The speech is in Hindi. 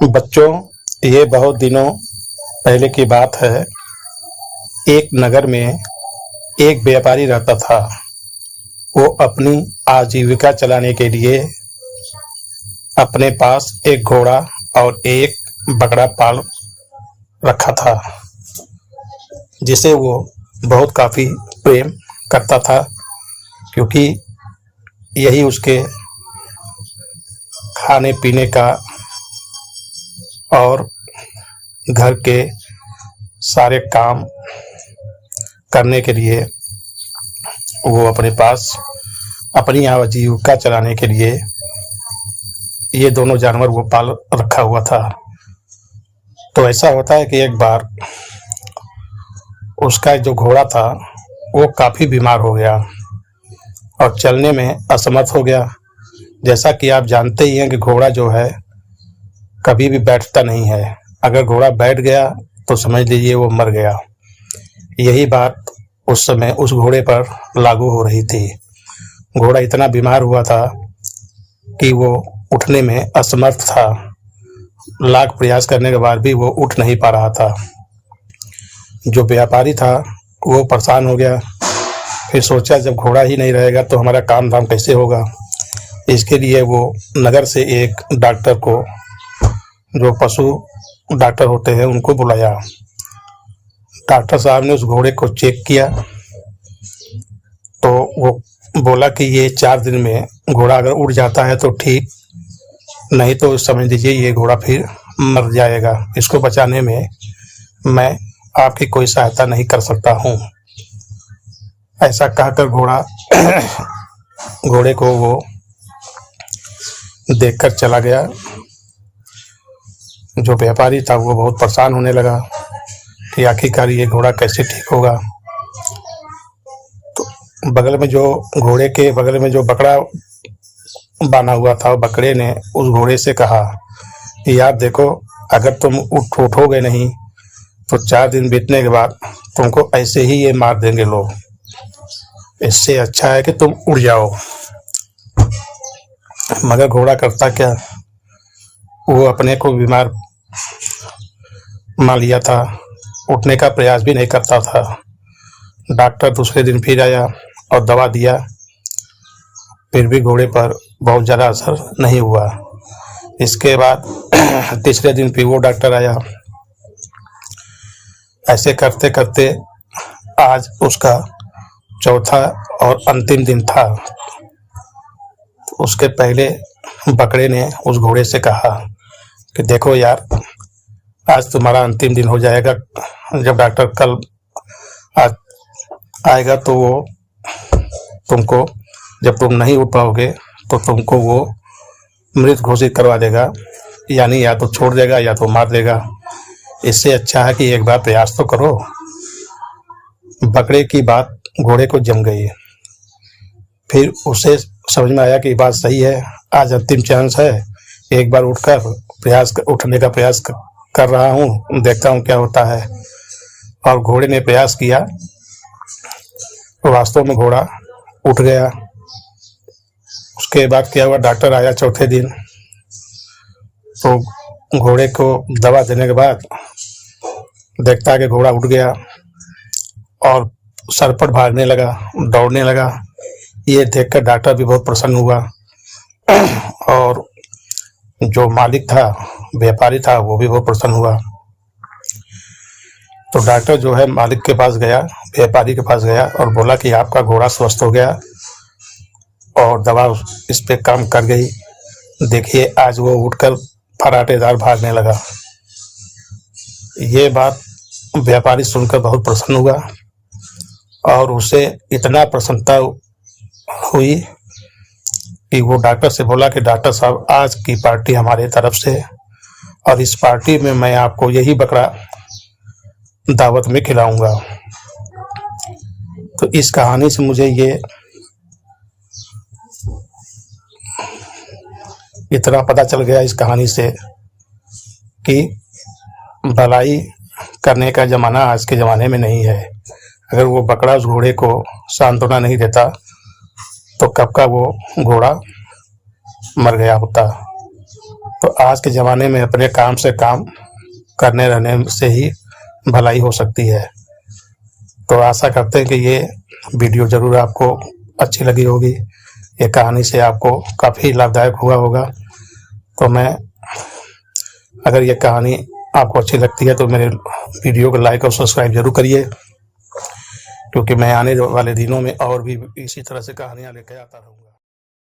बच्चों, ये बहुत दिनों पहले की बात है। एक नगर में एक व्यापारी रहता था। वो अपनी आजीविका चलाने के लिए अपने पास एक घोड़ा और एक बकरा पाल रखा था, जिसे वो बहुत काफी प्रेम करता था, क्योंकि यही उसके खाने पीने का और घर के सारे काम करने के लिए वो अपने पास अपनी आजीविका चलाने के लिए ये दोनों जानवर वो पाल रखा हुआ था। तो ऐसा होता है कि एक बार उसका जो घोड़ा था वो काफी बीमार हो गया और चलने में असमर्थ हो गया। जैसा कि आप जानते ही हैं कि घोड़ा जो है कभी भी बैठता नहीं है। अगर घोड़ा बैठ गया तो समझ लीजिए वो मर गया। यही बात उस समय उस घोड़े पर लागू हो रही थी। घोड़ा इतना बीमार हुआ था कि वो उठने में असमर्थ था। लाख प्रयास करने के बाद भी वो उठ नहीं पा रहा था। जो व्यापारी था वो परेशान हो गया। फिर सोचा, जब घोड़ा ही नहीं रहेगा तो हमारा काम धाम कैसे होगा। इसके लिए वो नगर से एक डॉक्टर को, जो पशु डॉक्टर होते हैं, उनको बुलाया। डॉक्टर साहब ने उस घोड़े को चेक किया तो वो बोला कि ये 4 दिन में घोड़ा अगर उड़ जाता है तो ठीक, नहीं तो समझ लीजिए ये घोड़ा फिर मर जाएगा। इसको बचाने में मैं आपकी कोई सहायता नहीं कर सकता हूँ। ऐसा कहकर घोड़े को वो देखकर चला गया। जो व्यापारी था वो बहुत परेशान होने लगा कि आखिरकार ये घोड़ा कैसे ठीक होगा। तो बगल में जो घोड़े के बगल में जो बकरा बांधा हुआ था, बकरे ने उस घोड़े से कहा कि यार देखो, अगर तुम उठोगे नहीं तो 4 दिन बीतने के बाद तुमको ऐसे ही ये मार देंगे लोग। इससे अच्छा है कि तुम उड़ जाओ। मगर घोड़ा करता क्या, वो अपने को बीमार मान लिया था, उठने का प्रयास भी नहीं करता था। डॉक्टर दूसरे दिन फिर आया और दवा दिया, फिर भी घोड़े पर बहुत ज़्यादा असर नहीं हुआ। इसके बाद तीसरे दिन फिर वो डॉक्टर आया। ऐसे करते करते आज उसका चौथा और अंतिम दिन था। उसके पहले बकरे ने उस घोड़े से कहा कि देखो यार, आज तुम्हारा अंतिम दिन हो जाएगा। जब डॉक्टर कल आज आएगा तो वो तुमको, जब तुम नहीं उठ पाओगे तो तुमको वो मृत घोषित करवा देगा, यानी या तो छोड़ देगा या तो मार देगा। इससे अच्छा है कि एक बार प्रयास तो करो। बकरे की बात घोड़े को जम गई। फिर उसे समझ में आया कि बात सही है, आज अंतिम चांस है, एक बार उठने का प्रयास कर रहा हूँ, देखता हूँ क्या होता है। और घोड़े ने प्रयास किया। वास्तव में घोड़ा उठ गया। उसके बाद क्या हुआ, डॉक्टर आया चौथे दिन, तो घोड़े को दवा देने के बाद देखता है कि घोड़ा उठ गया और सरपट भागने लगा, दौड़ने लगा। ये देखकर डॉक्टर भी बहुत प्रसन्न हुआ और जो मालिक था, व्यापारी था, वो भी बहुत प्रसन्न हुआ। तो डॉक्टर जो है मालिक के पास गया, व्यापारी के पास गया और बोला कि आपका घोड़ा स्वस्थ हो गया और दवा इस पे काम कर गई। देखिए, आज वो उठकर फराटेदार भागने लगा। ये बात व्यापारी सुनकर बहुत प्रसन्न हुआ और उसे इतना प्रसन्नता हुई कि वो डॉक्टर से बोला कि डॉक्टर साहब, आज की पार्टी हमारे तरफ से, और इस पार्टी में मैं आपको यही बकरा दावत में खिलाऊंगा। तो इस कहानी से मुझे ये इतना पता चल गया, इस कहानी से, कि भलाई करने का ज़माना आज के ज़माने में नहीं है। अगर वो बकरा उस घोड़े को सांत्वना नहीं देता तो कब का वो घोड़ा मर गया होता। तो आज के ज़माने में अपने काम से काम करने रहने से ही भलाई हो सकती है। तो आशा करते हैं कि ये वीडियो ज़रूर आपको अच्छी लगी होगी, ये कहानी से आपको काफ़ी लाभदायक हुआ होगा। तो मैं अगर ये कहानी आपको अच्छी लगती है तो मेरे वीडियो को लाइक और सब्सक्राइब ज़रूर करिए, क्योंकि मैं आने वाले दिनों में और भी इसी तरह से कहानियाँ लेकर आता रहूँगा।